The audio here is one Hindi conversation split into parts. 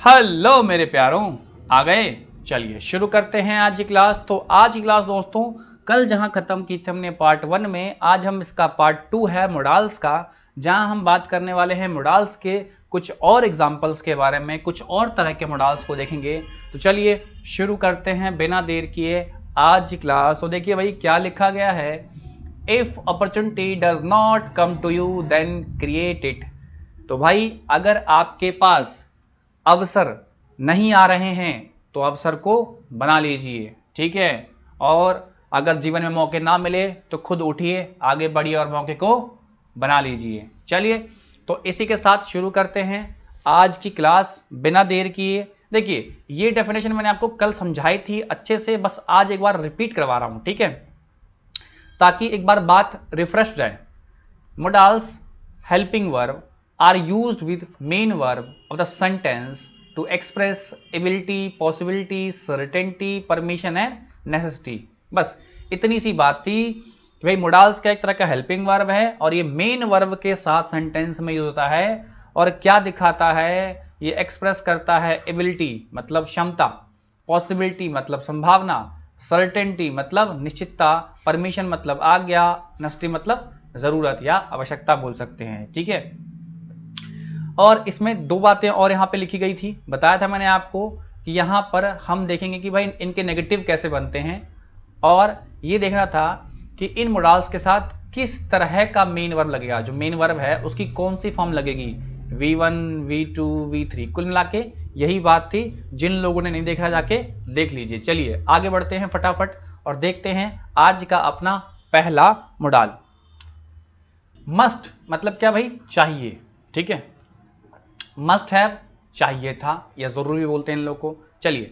हेलो मेरे प्यारों, आ गए। चलिए शुरू करते हैं आज की क्लास। तो आज की क्लास दोस्तों, कल जहां खत्म की थी हमने पार्ट 1 में, आज हम इसका पार्ट 2 है मोडाल्स का, जहां हम बात करने वाले हैं मोडाल्स के कुछ और एग्जाम्पल्स के बारे में, कुछ और तरह के मोडाल्स को देखेंगे। तो चलिए शुरू करते हैं बिना देर किए आज की क्लास। तो देखिए भाई क्या लिखा गया है, if opportunity does not come to you then create it. तो भाई अगर आपके पास अवसर नहीं आ रहे हैं तो अवसर को बना लीजिए, ठीक है। और अगर जीवन में मौके ना मिले तो खुद उठिए, आगे बढ़िए और मौके को बना लीजिए। चलिए तो इसी के साथ शुरू करते हैं आज की क्लास बिना देर किए। देखिए ये डेफिनेशन मैंने आपको कल समझाई थी अच्छे से, बस आज एक बार रिपीट करवा रहा हूं, ठीक है, ताकि एक बार बात रिफ्रेश हो जाए। Modals helping verb are used with main verb of the sentence to express ability, possibility, certainty, permission and necessity। बस इतनी सी बात थी कि भाई मोडाल्स का एक तरह का हेल्पिंग वर्ब है और ये मेन वर्ब के साथ सेंटेंस में यूज होता है। और क्या दिखाता है, ये एक्सप्रेस करता है एबिलिटी मतलब क्षमता, पॉसिबिलिटी मतलब संभावना, सर्टेनिटी मतलब निश्चितता, परमिशन मतलब आज्ञा, नेसेसिटी मतलब जरूरत या आवश्यकता बोल सकते हैं, ठीक है। और इसमें दो बातें और यहाँ पे लिखी गई थी, बताया था मैंने आपको कि यहाँ पर हम देखेंगे कि भाई इनके नेगेटिव कैसे बनते हैं, और ये देखना था कि इन मोडाल्स के साथ किस तरह का मेन वर्ब लगेगा, जो मेन वर्ब है उसकी कौन सी फॉर्म लगेगी, V1, V2, V3। कुल मिला के यही बात थी। जिन लोगों ने नहीं देखा जाके देख लीजिए। चलिए आगे बढ़ते हैं फटाफट और देखते हैं आज का अपना पहला मोडाल। मस्ट मतलब क्या भाई, चाहिए, ठीक है। मस्ट हैव चाहिए था या जरूरी भी बोलते हैं इन लोग को। चलिए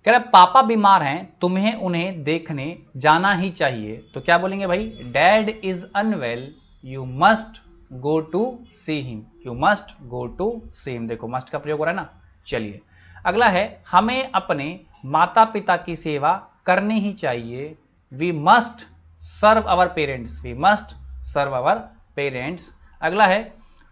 कह रहा पापा बीमार हैं, तुम्हें उन्हें देखने जाना ही चाहिए। तो क्या बोलेंगे भाई, dad is unwell, you must go to see him, you must go to see him. देखो मस्ट का प्रयोग हो रहा है ना। चलिए अगला है, हमें अपने माता पिता की सेवा करनी ही चाहिए, we must serve our parents, we must serve our parents. अगला है,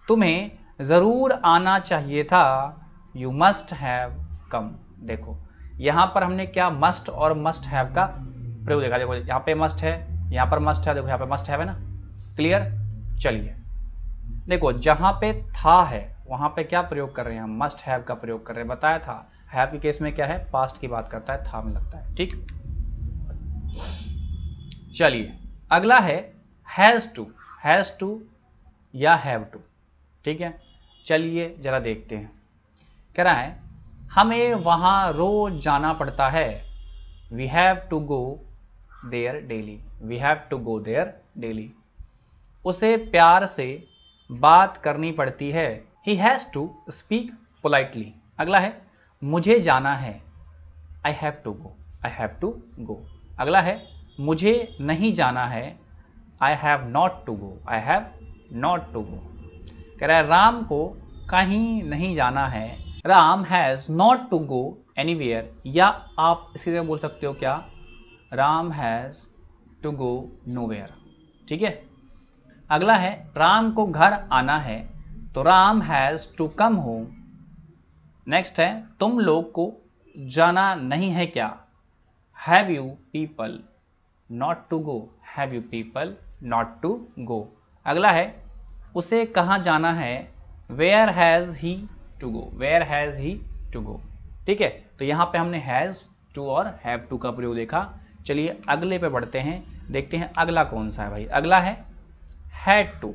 तुम्हें जरूर आना चाहिए था, यू मस्ट हैव कम। देखो यहां पर हमने क्या मस्ट और मस्ट हैव का प्रयोग देखा। देखो यहां पे मस्ट है, यहां पर मस्ट है, देखो यहां पे मस्ट हैव है ना, क्लियर। चलिए देखो जहां पे था है वहां पे क्या प्रयोग कर रहे हैं हम, मस्ट हैव का प्रयोग कर रहे हैं। बताया था हैव के केस में क्या है, पास्ट की बात करता है, था में लगता है, ठीक। चलिए अगला है हैज़ टू या हैव टू, ठीक है। चलिए जरा देखते हैं। कह रहा है हमें वहाँ रोज जाना पड़ता है, we have to go there daily, we have to go there daily. उसे प्यार से बात करनी पड़ती है, he has to speak politely. अगला है, मुझे जाना है, I have to go, I have to go. अगला है, मुझे नहीं जाना है, I have not to go, I have not to go. कह रहा है राम को कहीं नहीं जाना है, Ram has not to go anywhere, या आप इसी तरह बोल सकते हो क्या, Ram has to go nowhere, ठीक है। अगला है, राम को घर आना है, तो Ram has to come home. Next है, तुम लोग को जाना नहीं है क्या, have you people not to go, have you people not to go. अगला है, उसे कहाँ जाना है, where has he to go, where has he to go, ठीक है। तो यहाँ पे हमने हैज़ टू और हैव टू का प्रयोग देखा। चलिए अगले पे बढ़ते हैं, देखते हैं अगला कौन सा है भाई। अगला है हैड टू,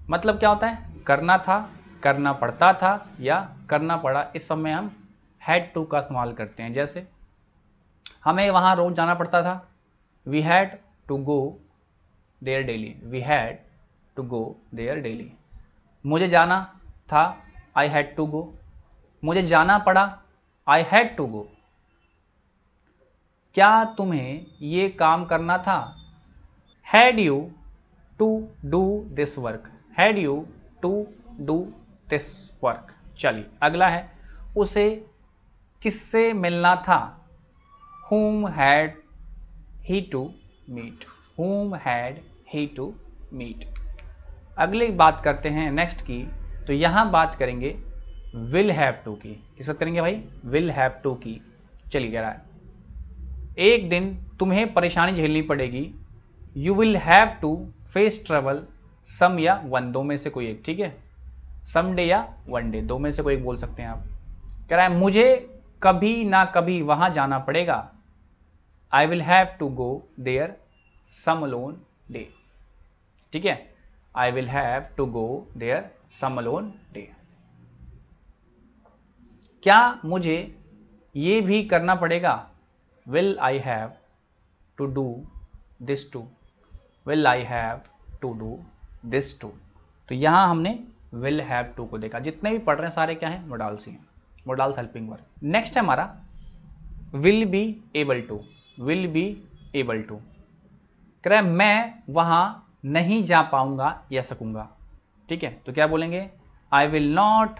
मतलब क्या होता है, करना था, करना पड़ता था या करना पड़ा। इस समय हम हैड टू का इस्तेमाल करते हैं। जैसे हमें वहाँ रोज जाना पड़ता था, we had to go there daily, we had to go there daily. मुझे जाना था, आई हैड टू गो, मुझे जाना पड़ा, आई हैड टू गो। क्या तुम्हें ये काम करना था, had you to do this work, had you to do this work. चलिए अगला है, उसे किससे मिलना था, whom had he to meet, whom had he to meet। अगली बात करते हैं नेक्स्ट की। तो यहाँ बात करेंगे विल हैव टू की। किस साथ करेंगे भाई? विल हैव टू की। चलिए कह रहा है एक दिन तुम्हें परेशानी झेलनी पड़ेगी, you will have to face trouble some या वन, दो में से कोई एक, ठीक है, सम डे या वन डे, दो में से कोई एक बोल सकते हैं आप। कह रहा है मुझे कभी ना कभी वहां जाना पड़ेगा, I will have to go there some alone day, ठीक है, I will have to go there some alone day. क्या मुझे ये भी करना पड़ेगा, will I have to do this too, will I have to do this too. तो यहां हमने विल हैव टू को देखा। जितने भी पढ़ रहे हैं सारे क्या हैं? मोडाल्स ही हैं, मोडाल्स हेल्पिंग वर्ब। नेक्स्ट है हमारा will be able to, will be able to. कह रहा है मैं वहां नहीं जा पाऊंगा या सकूंगा, ठीक है, तो क्या बोलेंगे? I will not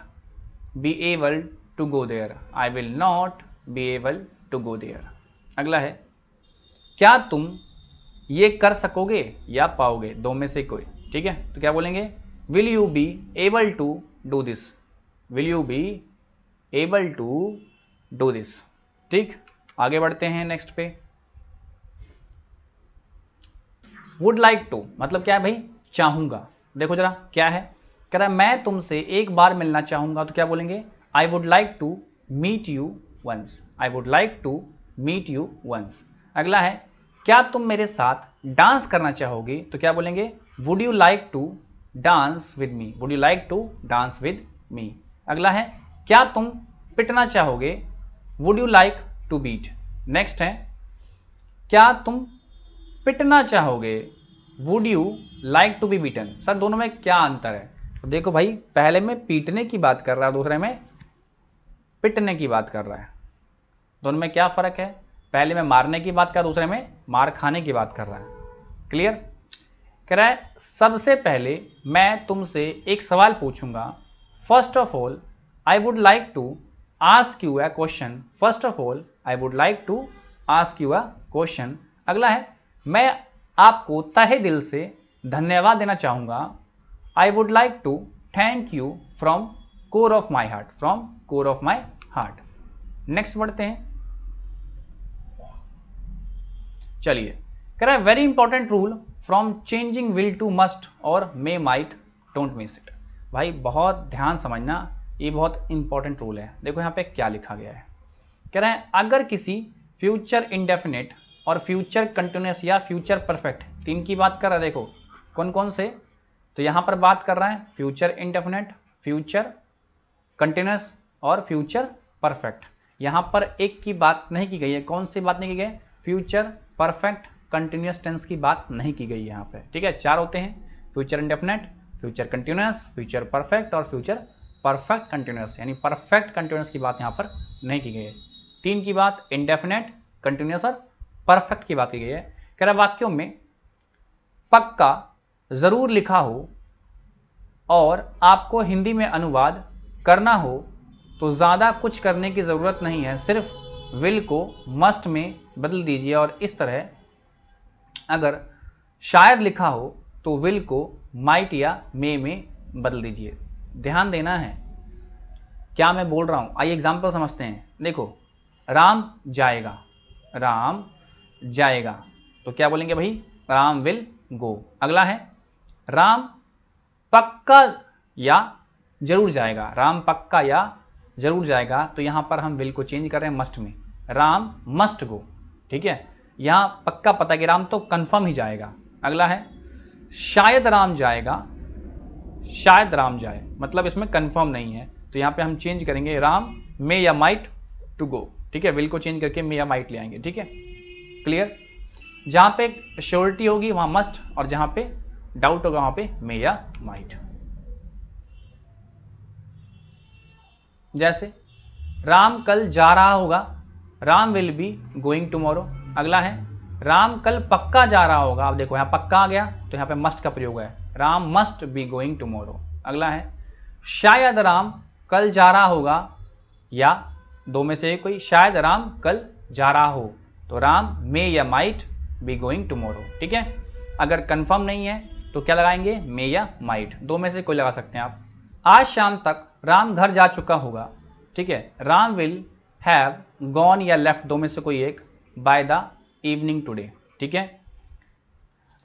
be able to go there, I will not be able to go there. अगला है क्या तुम ये कर सकोगे या पाओगे, दो में से कोई, ठीक है, तो क्या बोलेंगे? Will you be able to do this, will you be able to do this, ठीक। आगे बढ़ते हैं नेक्स्ट पे। वुड लाइक टू मतलब क्या है भाई? चाहूंगा। देखो जरा क्या है, कह रहा है मैं तुमसे एक बार मिलना चाहूंगा, तो क्या बोलेंगे? I would like to meet you once, I would like to meet you once. अगला है क्या तुम मेरे साथ डांस करना चाहोगे, तो क्या बोलेंगे? Would you like to dance with me, would you like to dance with me. अगला है क्या तुम पिटना चाहोगे, would you like to beat. Next है क्या तुम पिटना चाहोगे, would you like to be beaten. Sir दोनों में क्या अंतर है? तो देखो भाई पहले में पीटने की बात कर रहा है, दूसरे में पिटने की बात कर रहा है। दोनों में क्या फ़र्क है? पहले में मारने की बात कर रहा है, दूसरे में मार खाने की बात कर रहा है। क्लियर? कह रहा है सबसे पहले मैं तुमसे एक सवाल पूछूंगा, first of all I would like to ask you a question, first of all I would like to ask you a question. अगला है मैं आपको तहे दिल से धन्यवाद देना चाहूँगा, I would like to thank you from core of my heart, from core of my heart. Next बढ़ते हैं। चलिए कह रहा है very important rule from changing will to must और may might, don't miss it. भाई बहुत ध्यान समझना, ये बहुत इंपॉर्टेंट रूल है। देखो यहाँ पे क्या लिखा गया है, कह रहा है अगर किसी फ्यूचर इंडेफिनिट और फ्यूचर कंटिन्यूस या फ्यूचर परफेक्ट, तीन की बात कर रहा है, देखो कौन कौन से, तो यहाँ पर बात कर रहा है फ्यूचर इंडेफिनिट, फ्यूचर कंटिन्यूस और फ्यूचर परफेक्ट। यहाँ पर एक की बात नहीं की गई है, कौन सी बात नहीं की गई? फ्यूचर परफेक्ट कंटिन्यूस टेंस की बात नहीं की गई यहाँ पे, ठीक है। चार होते हैं, future indefinite, future continuous, future perfect और फ्यूचर परफेक्ट कंटिन्यूस, यानी परफेक्ट कंटिन्यूस की बात यहाँ पर नहीं की गई है। तीन की बात इंडेफिनिट, कंटिन्यूस और परफेक्ट की बात की गई है। कह रहा वाक्यों में पक्का ज़रूर लिखा हो और आपको हिंदी में अनुवाद करना हो तो ज़्यादा कुछ करने की ज़रूरत नहीं है, सिर्फ विल को मस्ट में बदल दीजिए। और इस तरह अगर शायद लिखा हो तो विल को माइट या मे में बदल दीजिए। ध्यान देना है क्या मैं बोल रहा हूँ। आइए एग्जाम्पल समझते हैं। देखो राम जाएगा, राम जाएगा, तो क्या बोलेंगे भाई? Ram will go. अगला है राम पक्का या जरूर जाएगा, राम पक्का या जरूर जाएगा, तो यहाँ पर हम विल को चेंज कर रहे हैं मस्ट में, राम मस्ट गो, ठीक है। यहाँ पक्का पता कि राम तो कंफर्म ही जाएगा। अगला है शायद राम जाएगा, शायद राम जाए, मतलब इसमें कंफर्म नहीं है, तो यहाँ पे हम चेंज करेंगे राम मे या माइट टू गो, ठीक है। विल को चेंज करके मे या माइट ले आएंगे, ठीक है। क्लियर? जहाँ पे श्योरिटी होगी वहाँ मस्ट और जहाँ पे डाउट होगा वहाँ पे मे या माइट। जैसे राम कल जा रहा होगा, Ram will be going tomorrow. अगला है राम कल पक्का जा रहा होगा, अब देखो यहाँ पक्का आ गया तो यहाँ पे मस्ट का प्रयोग है, Ram must be going tomorrow. अगला है शायद राम कल जा रहा होगा, या दो में से कोई, शायद राम कल जा रहा हो, तो राम मे या माइट बी गोइंग टुमारो, ठीक है। अगर कंफर्म नहीं है तो क्या लगाएंगे? मे या माइट, दो में से कोई लगा सकते हैं आप। आज शाम तक राम घर जा चुका होगा। ठीक है, राम विल हैव गॉन या लेफ्ट, दो में से कोई एक, बाय द इवनिंग टुडे। ठीक है,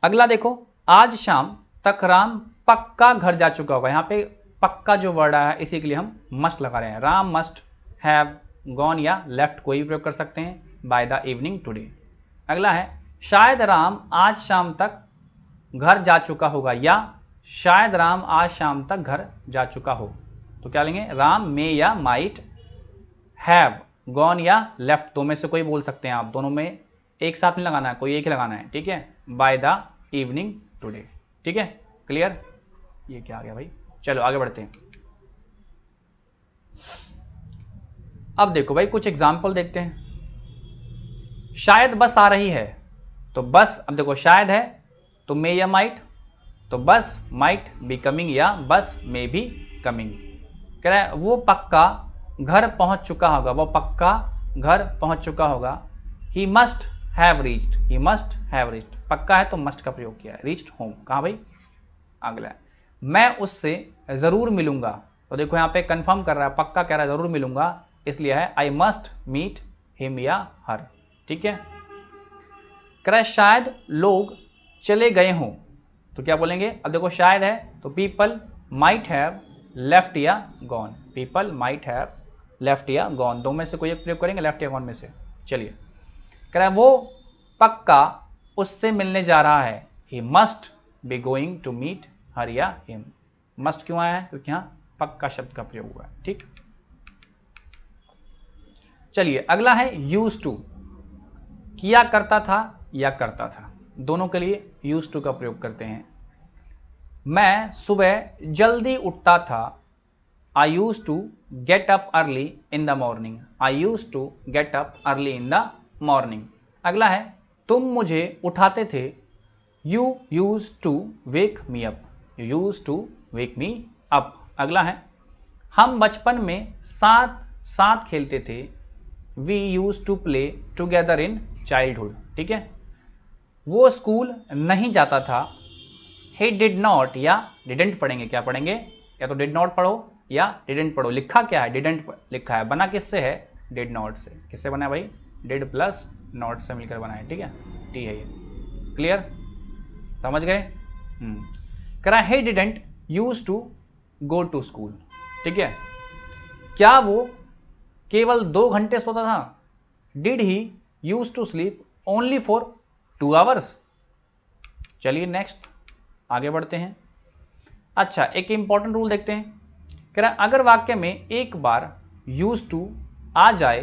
अगला देखो, आज शाम तक राम पक्का घर जा चुका होगा। यहाँ पे पक्का जो वर्ड आया है इसी के लिए हम मस्ट लगा रहे हैं। राम मस्ट हैव गॉन या लेफ्ट कोई भी प्रयोग कर सकते हैं, बाय द इवनिंग टुडे। अगला है, शायद राम आज शाम तक घर जा चुका होगा, या शायद राम आज शाम तक घर जा चुका हो। तो क्या लेंगे, राम मे या माइट हैव गॉन या लेफ्ट, दो में से कोई बोल सकते हैं आप, दोनों में एक साथ में लगाना है, कोई एक ही लगाना है। ठीक है, बाय द इवनिंग टुडे। ठीक है, क्लियर। ये क्या आ गया भाई, चलो आगे बढ़ते हैं। अब देखो भाई कुछ एग्जाम्पल देखते हैं। शायद बस आ रही है, तो बस, अब देखो शायद है तो मे या माइट, तो बस माइट बी कमिंग या बस मे बी कमिंग। कह रहा है वो पक्का घर पहुंच चुका होगा, वो पक्का घर पहुंच चुका होगा। He must have reached, he must have reached, पक्का है तो मस्ट का प्रयोग किया है। रीच्ड होम, कहाँ भाई, अगला है, मैं उससे ज़रूर मिलूंगा। तो देखो यहाँ पे कंफर्म कर रहा है, पक्का कह रहा है ज़रूर मिलूंगा, इसलिए है आई मस्ट मीट हिम या हर। ठीक है, कह रहा है शायद लोग चले गए हों, तो क्या बोलेंगे, अब देखो शायद है तो पीपल माइट हैव लेफ्ट या gone, people might have left या गॉन, दो में से कोई एक प्रयोग करेंगे, लेफ्ट या गॉन में से। चलिए, कह रहा है वो पक्का उससे मिलने जा रहा है। He must be going to meet her या हिम। मस्ट क्यों आया है, क्योंकि यहाँ पक्का शब्द का प्रयोग हुआ है। ठीक, चलिए अगला है यूज टू, किया करता था या करता था, दोनों के लिए यूज टू का प्रयोग करते हैं। मैं सुबह जल्दी उठता था, I use to get up early in the morning, I use to get up early in the morning. अगला है, तुम मुझे उठाते थे, you use to wake me up, you use to wake me up. अगला है, हम बचपन में साथ साथ खेलते थे, we use to play together in childhood. ठीक है, वो स्कूल नहीं जाता था, he did not या didn't पढ़ेंगे, क्या पढ़ेंगे, या तो did not पढ़ो या didn't पढ़ो। लिखा क्या है, didn't लिखा है, बना किससे है, did not से। किससे बना है भाई, did प्लस not से मिलकर बना है। ठीक है, टी है ये, क्लियर, समझ गए। कह रहा है he didn't use to go to school। ठीक है, क्या वो केवल 2 घंटे सोता था, did he use to sleep only for 2 hours। चलिए नेक्स्ट आगे बढ़ते हैं। अच्छा, एक इंपॉर्टेंट रूल देखते हैं। कह रहा है अगर वाक्य में एक बार यूज टू आ जाए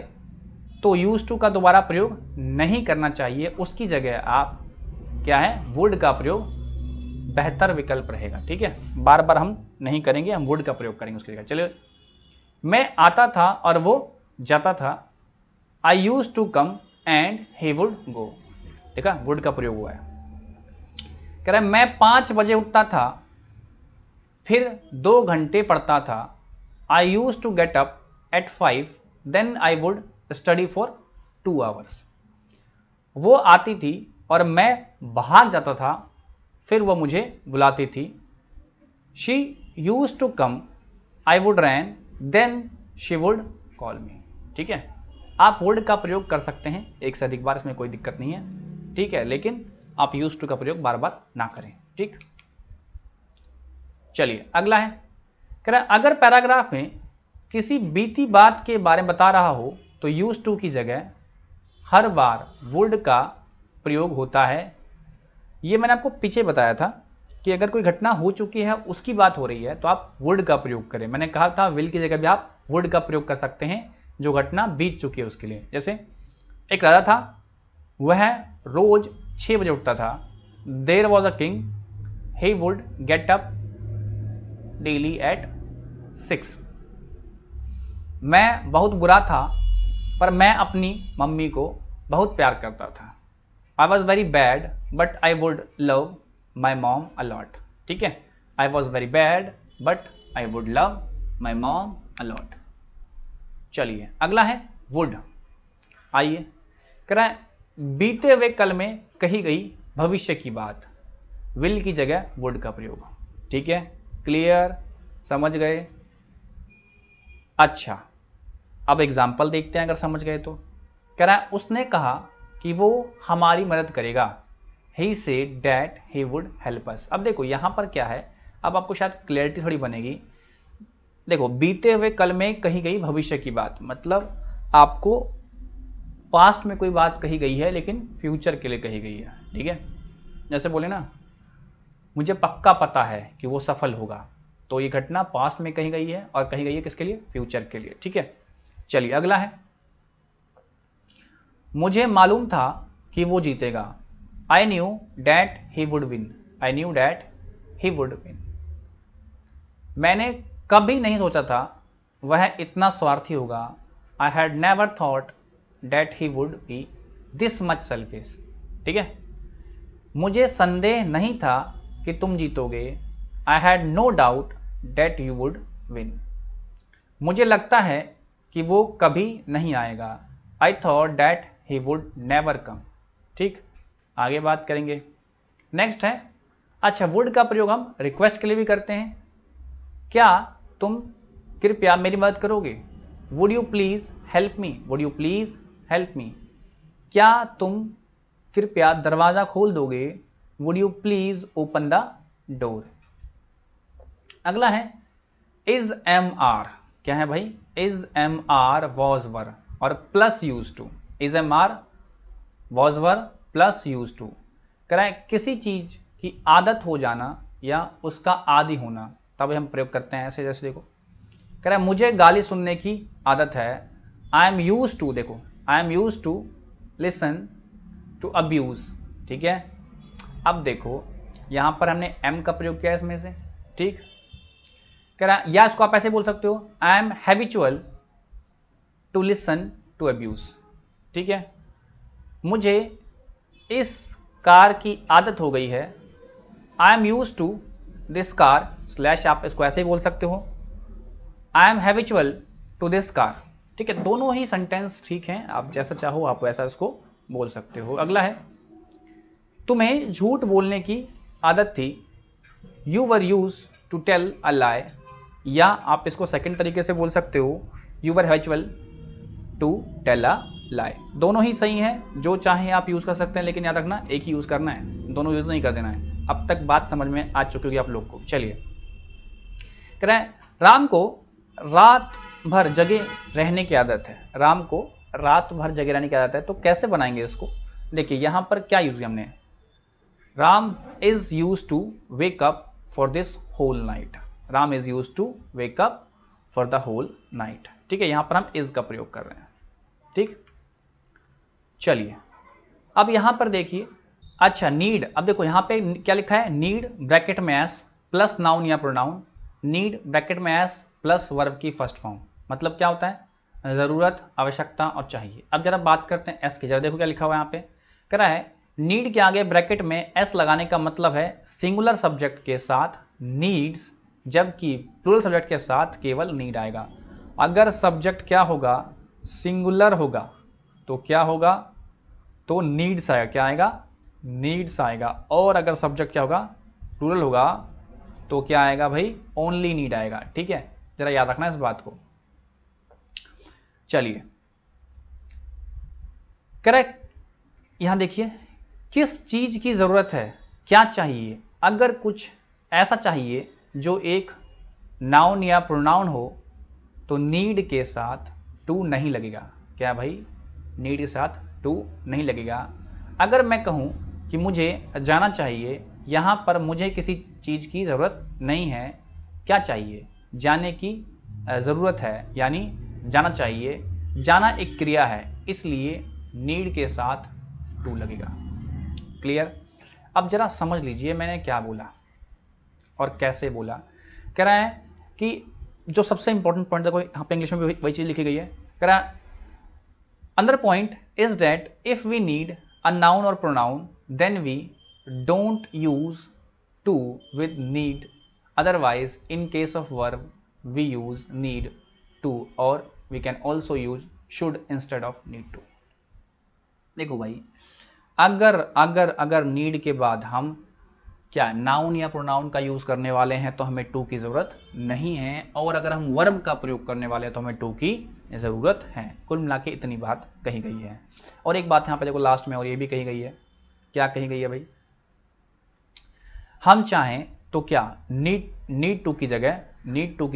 तो यूज टू का दोबारा प्रयोग नहीं करना चाहिए, उसकी जगह आप क्या है, वुड का प्रयोग बेहतर विकल्प रहेगा। ठीक है, बार बार हम नहीं करेंगे, हम वुड का प्रयोग करेंगे उसकी जगह। चलिए, मैं आता था और वो जाता था, I use to come and he would go. देखा, वुड का प्रयोग हुआ है। कह रहा है मैं 5 बजे उठता था, फिर 2 घंटे पढ़ता था, I use to get up at 5 then I would study for 2 hours। वो आती थी और मैं भाग जाता था, फिर वो मुझे बुलाती थी, she use to come, I would ran then she would call me. ठीक है, आप वुड का प्रयोग कर सकते हैं एक से अधिक बार, इसमें कोई दिक्कत नहीं है। ठीक है, लेकिन आप यूज टू का प्रयोग बार बार ना करें। ठीक, चलिए अगला है। कह रहा है अगर पैराग्राफ में किसी बीती बात के बारे में बता रहा हो तो यूज टू की जगह हर बार वुड का प्रयोग होता है। ये मैंने आपको पीछे बताया था कि अगर कोई घटना हो चुकी है, उसकी बात हो रही है, तो आप वुड का प्रयोग करें। मैंने कहा था विल की जगह भी आप वुड का प्रयोग कर सकते हैं, जो घटना बीत चुकी है उसके लिए। जैसे एक राजा था, वह रोज 6 बजे उठता था, there was a king, he would get up daily at 6। मैं बहुत बुरा था, पर मैं अपनी मम्मी को बहुत प्यार करता था। I was very bad but I would love my mom a lot. ठीक है, I was very bad but I would love my mom a lot. चलिए अगला है वुड। आइए, कह रहा है बीते हुए कल में कही गई भविष्य की बात, विल की जगह वुड का प्रयोग। ठीक है, क्लियर, समझ गए? अच्छा, अब एग्जाम्पल देखते हैं अगर समझ गए तो। कह रहा है उसने कहा कि वो हमारी मदद करेगा। He said that he would help us। अब देखो यहाँ पर क्या है, अब आपको शायद क्लैरिटी थोड़ी बनेगी। देखो बीते हुए कल में कही गई भविष्य की बात, मतलब आपको पास्ट में कोई बात कही गई है लेकिन फ्यूचर के लिए कही गई है, ठीक है। जैसे बोले ना, मुझे पक्का पता है कि वो सफल होगा, तो ये घटना पास्ट में कही गई है और कही गई है किसके लिए? फ्यूचर के लिए, ठीक है। चलिए अगला है, मुझे मालूम था कि वो जीतेगा। I knew that he would win. I knew that he would win. मैंने कभी नहीं सोचा था वह इतना स्वार्थी होगा। I had never thought that he would be this much selfish. ठीक है, मुझे संदेह नहीं था कि तुम जीतोगे। I had no doubt that you would win. मुझे लगता है कि वो कभी नहीं आएगा। I thought that he would never come. ठीक, आगे बात करेंगे। नेक्स्ट है, अच्छा वुड का प्रयोग हम रिक्वेस्ट के लिए भी करते हैं। क्या तुम कृपया मेरी मदद करोगे? Would you please help me. Would you please help me. क्या तुम कृपया दरवाज़ा खोल दोगे? Would you please open the door. अगला है इज एम आर। क्या है भाई? Is am are was were और plus use to. Is am are was were plus use to. कराए किसी चीज की आदत हो जाना या उसका आदि होना, तब हम प्रयोग करते हैं ऐसे। जैसे देखो, कह रहा है मुझे गाली सुनने की आदत है। आई एम यूज टू, देखो I am use to listen to abuse. ठीक है, अब देखो यहाँ पर हमने एम का प्रयोग किया इसमें से। ठीक, कह रहा है या इसको आप ऐसे बोल सकते हो, I am habitual to listen to abuse. ठीक है, मुझे इस कार की आदत हो गई है। I am use to this car slash, आप इसको ऐसे ही बोल सकते हो, I am habitual to this car. ठीक है, दोनों ही सेंटेंस ठीक हैं, आप जैसा चाहो आप वैसा इसको बोल सकते हो। अगला है, तुम्हें झूठ बोलने की आदत थी। You were use to tell a lie. या आप इसको सेकंड तरीके से बोल सकते हो, you were habitual to tell a lie. दोनों ही सही हैं, जो चाहे आप यूज़ कर सकते हैं, लेकिन याद रखना एक ही यूज़ करना है, दोनों यूज़ नहीं कर देना है। अब तक बात समझ में आ चुकी होगी आप लोग को। चलिए, कह रहे हैं राम को रात भर जगे रहने की आदत है। राम को रात भर जगे रहने की आदत है, तो कैसे बनाएंगे इसको? देखिए यहाँ पर क्या यूज़ किया हमने, Ram is use to wake up for this whole night. Ram is use to wake up for the whole night. ठीक है, यहाँ पर हम इज का प्रयोग कर रहे हैं। ठीक, चलिए अब यहाँ पर देखिए, अच्छा नीड। अब देखो यहाँ पे क्या लिखा है, नीड ब्रैकेट में एस प्लस नाउन या प्रोनाउन। नीड ब्रैकेट में एस प्लस वर्ब की फर्स्ट फॉर्म। मतलब क्या होता है? ज़रूरत, आवश्यकता और चाहिए। अब जरा बात करते हैं एस की। जरा देखो क्या लिखा हुआ है यहाँ पे, कह रहा है नीड के आगे ब्रैकेट में एस लगाने का मतलब है सिंगुलर सब्जेक्ट के साथ नीड्स, जबकि प्लूरल सब्जेक्ट के साथ केवल नीड आएगा। अगर सब्जेक्ट क्या होगा? सिंगुलर होगा, तो क्या होगा? तो नीड्स आएगा। क्या आएगा? नीड्स आएगा। और अगर सब्जेक्ट क्या होगा? प्लूरल होगा, तो क्या आएगा भाई? ओनली नीड आएगा। ठीक है, जरा याद रखना इस बात को। चलिए, करेक्ट, यहां देखिए किस चीज की जरूरत है, क्या चाहिए। अगर कुछ ऐसा चाहिए जो एक नाउन या प्रोनाउन हो, तो नीड के साथ टू नहीं लगेगा। क्या भाई? नीड के साथ टू नहीं लगेगा। अगर मैं कहूँ कि मुझे जाना चाहिए, यहाँ पर मुझे किसी चीज़ की ज़रूरत नहीं है। क्या चाहिए? जाने की ज़रूरत है, यानी जाना चाहिए। जाना एक क्रिया है, इसलिए नीड के साथ टू लगेगा। क्लियर? अब ज़रा समझ लीजिए मैंने क्या बोला और कैसे बोला। कह रहा है कि जो सबसे इंपॉर्टेंट पॉइंट, देखो यहाँ पे इंग्लिश में भी वही चीज़ लिखी गई है। कह रहा है another point is that if we need a noun or pronoun, then we don't use to with need. Otherwise, in case of verb, we use need to, or we can also use should instead of need to. देखो भाई, अगर नीड के बाद हम क्या नाउन या प्रोनाउन का यूज़ करने वाले हैं तो हमें टू की ज़रूरत नहीं है, और अगर हम वर्ब का प्रयोग करने वाले हैं तो हमें टू की ज़रूरत है। कुल मिला के इतनी बात कही गई है। और एक बात यहाँ पे देखो लास्ट में और ये भी कही गई है, क्या कही गई है भाई, हम चाहें तो क्या नीड टू की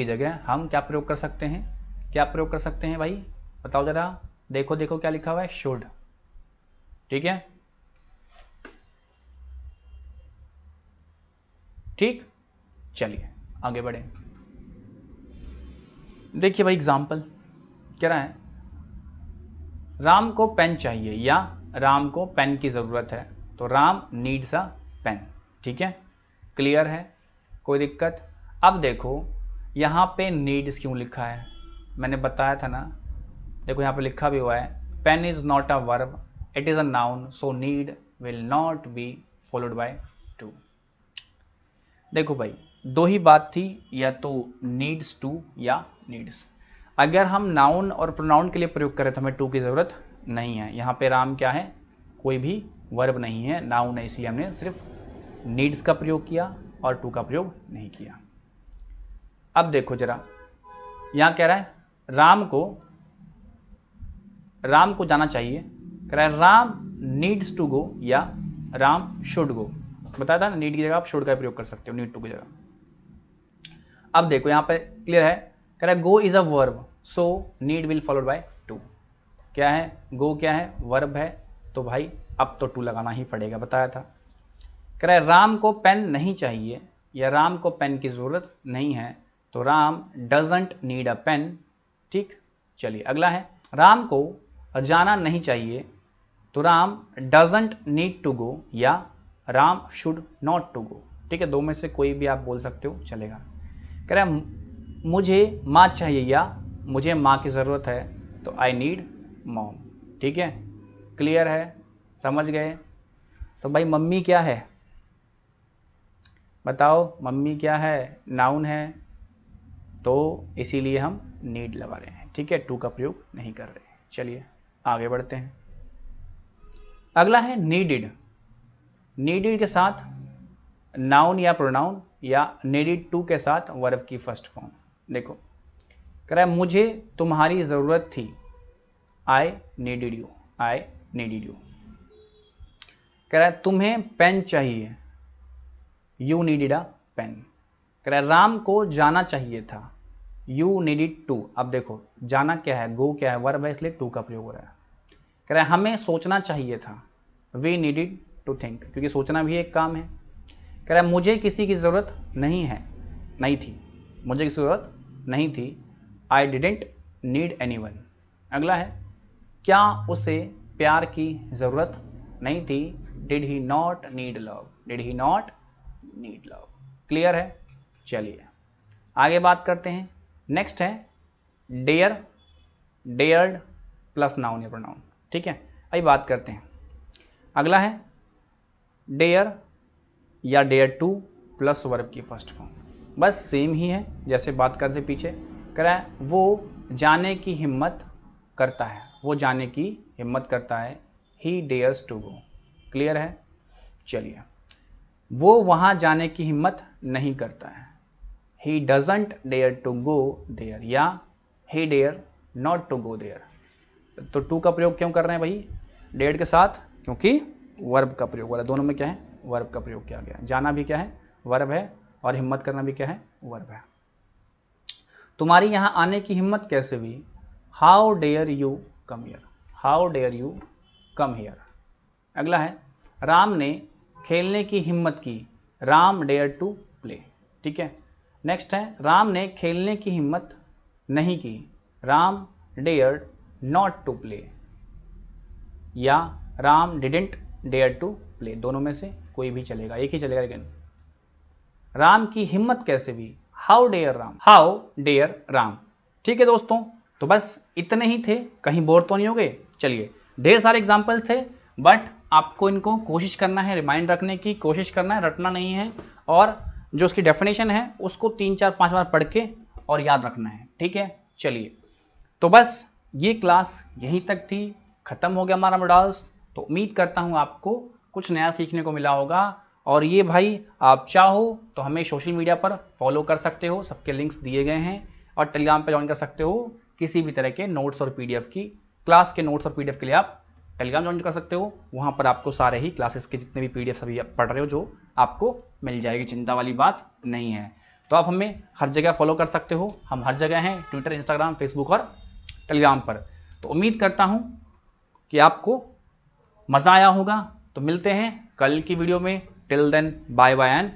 जगह हम क्या प्रयोग कर सकते हैं, क्या प्रयोग कर सकते हैं भाई, बताओ जरा, देखो देखो क्या लिखा हुआ है, शुड। ठीक है, ठीक, चलिए आगे बढ़े। देखिए भाई एग्जाम्पल कह रहा है, राम को पेन चाहिए या राम को पेन की ज़रूरत है, तो राम नीड्स अ पेन। ठीक है, क्लियर है, कोई दिक्कत। अब देखो यहाँ पे नीड्स क्यों लिखा है, मैंने बताया था ना, देखो यहाँ पे लिखा भी हुआ है, pen is not a verb, it is a noun, so need will not be followed by to. देखो भाई दो ही बात थी, या तो नीड्स टू या नीड्स। अगर हम नाउन और प्रोनाउन के लिए प्रयोग करें तो हमें टू की ज़रूरत नहीं है। यहाँ पे राम क्या है, कोई भी वर्ब नहीं है, नाउन है, इसलिए हमने सिर्फ नीड्स का प्रयोग किया और टू का प्रयोग नहीं किया। अब देखो जरा, यहाँ कह रहा है राम को जाना चाहिए, कह रहा है राम नीड्स टू गो या राम शुड गो। बताया था ना, नीड की जगह आप शुड का प्रयोग कर सकते हो, नीड टू की जगह। अब देखो यहाँ पे क्लियर है, कह रहा है go is a verb, so need will followed by to. क्या है, गो क्या है, वर्ब है, तो भाई अब तो टू लगाना ही पड़ेगा, बताया था। कह रहा है राम को पेन नहीं चाहिए या राम को पेन की ज़रूरत नहीं है, तो Ram doesn't need a pen. ठीक, चलिए अगला है, राम को जाना नहीं चाहिए, तो Ram doesn't need to go या Ram should not to go. ठीक है, दो में से कोई भी आप बोल सकते हो, चलेगा। कह रहा है मुझे माँ चाहिए या मुझे माँ की ज़रूरत है, तो आई नीड मॉम। ठीक है, क्लियर है, समझ गए। तो भाई मम्मी क्या है, बताओ, मम्मी क्या है, नाउन है, तो इसीलिए हम नीड लगा रहे हैं। ठीक है, टू का प्रयोग नहीं कर रहे। चलिए आगे बढ़ते हैं। अगला है नीडिड। नीडिड के साथ नाउन या प्रोनाउन या नीडिड टू के साथ वर्ब की फर्स्ट फॉर्म। देखो कह रहा है मुझे तुम्हारी ज़रूरत थी, I needed you, I needed you. कह रहा है तुम्हें पेन चाहिए, यू नीडिड अ पेन। कह रहा है राम को जाना चाहिए था, यू नीडिड टू। अब देखो जाना क्या है, गो क्या है, वर्ब है, इसलिए टू का प्रयोग हो रहा है। कह रहा है हमें सोचना चाहिए था, वी नीडिड टू थिंक, क्योंकि सोचना भी एक काम है। कह रहा है मुझे किसी की ज़रूरत नहीं थी, मुझे किसी ज़रूरत नहीं थी, I didn't need any one. अगला है क्या उसे प्यार की ज़रूरत नहीं थी, did he not need love, did he not need love. Clear है, चलिए आगे बात करते हैं। नेक्स्ट है डेयर, डेयर्ड प्लस नाउन या प्रोनाउन। ठीक है, अभी बात करते हैं। अगला है डेयर या डेयर टू प्लस वर्ब की फर्स्ट फॉर्म, बस सेम ही है जैसे बात करते पीछे। कह रहा है वो जाने की हिम्मत करता है, वो जाने की हिम्मत करता है, ही डेयर्स टू गो। क्लियर है, चलिए वो वहाँ जाने की हिम्मत नहीं करता है, he doesn't dare to go there या he dare not to go there. तो टू का प्रयोग क्यों कर रहे हैं भाई डेयर के साथ, क्योंकि वर्ब का प्रयोग हो रहा है, दोनों में क्या है, वर्ब का प्रयोग किया गया। जाना भी क्या है, वर्ब है, और हिम्मत करना भी क्या है, वर्ब है। तुम्हारी यहाँ आने की हिम्मत कैसे हुई, how dare you come here, how dare you come here. अगला है राम ने खेलने की हिम्मत की, राम डेयर टू प्ले। ठीक है, नेक्स्ट है राम ने खेलने की हिम्मत नहीं की, Ram dare not to play या Ram didn't dare to play. दोनों में से कोई भी चलेगा, एक ही चलेगा। लेकिन राम की हिम्मत कैसे हुई, how dare Ram, how dare Ram. ठीक है दोस्तों, तो बस इतने ही थे, कहीं बोर तो नहीं हो गए। चलिए ढेर सारे एग्जाम्पल थे, बट आपको इनको कोशिश करना है, रिमाइंड रखने की कोशिश करना है, रटना नहीं है, और जो उसकी डेफिनेशन है उसको 3-4-5 बार पढ़ के और याद रखना है। ठीक है, चलिए तो बस ये क्लास यहीं तक थी, ख़त्म हो गया हमारा मॉडल्स। तो उम्मीद करता हूँ आपको कुछ नया सीखने को मिला होगा, और ये भाई आप चाहो तो हमें सोशल मीडिया पर फॉलो कर सकते हो, सबके लिंक्स दिए गए हैं, और टेलीग्राम पे ज्वाइन कर सकते हो। किसी भी तरह के नोट्स और पीडीएफ की, क्लास के नोट्स और पीडीएफ के लिए आप टेलीग्राम ज्वाइन कर सकते हो। वहाँ पर आपको सारे ही क्लासेस के जितने भी पीडीएफ अभी आप पढ़ रहे हो जो आपको मिल जाएगी, चिंता वाली बात नहीं है। तो आप हमें हर जगह फॉलो कर सकते हो, हम हर जगह हैं, ट्विटर, इंस्टाग्राम, फेसबुक और टेलीग्राम पर। तो उम्मीद करता हूँ कि आपको मज़ा आया होगा। तो मिलते हैं कल की वीडियो में। Till then bye bye and